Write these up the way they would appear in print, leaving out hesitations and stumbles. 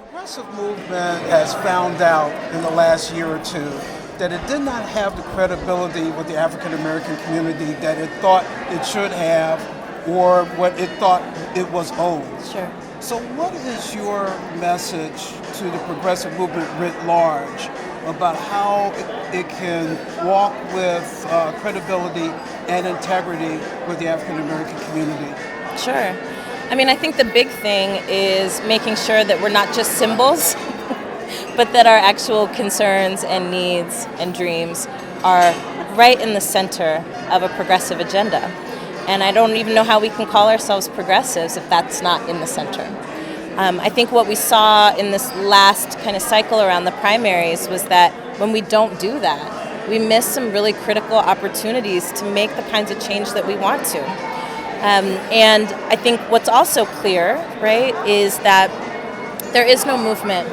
progressive movement has found out in the last year or two that it did not have the credibility with the African American community that it thought it should have or what it thought it was owed. Sure. So what is your message to the progressive movement writ large about how it can walk with credibility and integrity with the African American community? Sure. I mean, I think the big thing is making sure that we're not just symbols, but that our actual concerns and needs and dreams are right in the center of a progressive agenda. And I don't even know how we can call ourselves progressives if that's not in the center. I think what we saw in this last kind of cycle around the primaries was that when we don't do that, we miss some really critical opportunities to make the kinds of change that we want to. And I think what's also clear, right, is that there is no movement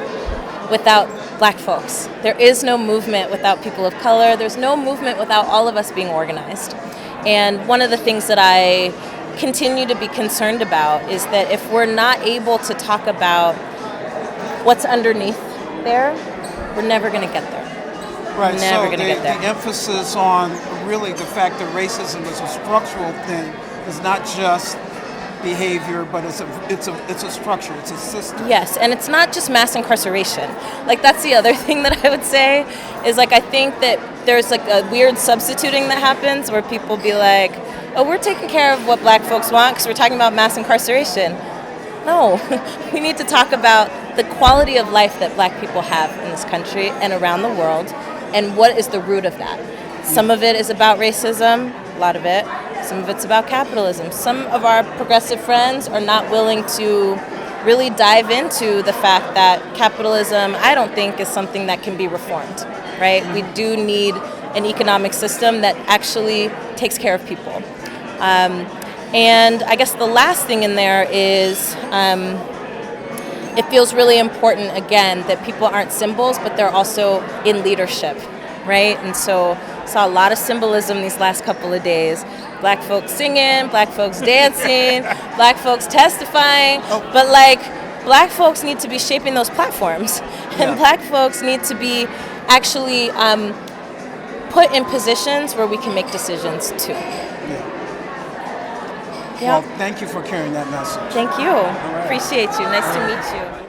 without Black folks. There is no movement without people of color. There's no movement without all of us being organized. And one of the things that I continue to be concerned about is that if we're not able to talk about what's underneath there, we're never going to get there. Right, never so going to get there. The emphasis on really the fact that racism is a structural thing is not just behavior, but it's a structure, it's a system. Yes, and it's not just mass incarceration. Like, that's the other thing that I would say is, like, I think that there's like a weird substituting that happens where people be like, oh, we're taking care of what Black folks want because we're talking about mass incarceration. No, we need to talk about the quality of life that Black people have in this country and around the world, and what is the root of that. Some of it is about racism, a lot of it. Some of it's about capitalism. Some of our progressive friends are not willing to really dive into the fact that capitalism, I don't think, is something that can be reformed, right? We do need an economic system that actually takes care of people. And I guess the last thing in there is it feels really important, again, that people aren't symbols, but they're also in leadership, right? And so saw a lot of symbolism these last couple of days. Black folks singing, Black folks dancing, Black folks testifying, but like Black folks need to be shaping those platforms, and Black folks need to be actually put in positions where we can make decisions too. Well, thank you for carrying that message. Thank you. Appreciate you. Nice to meet you.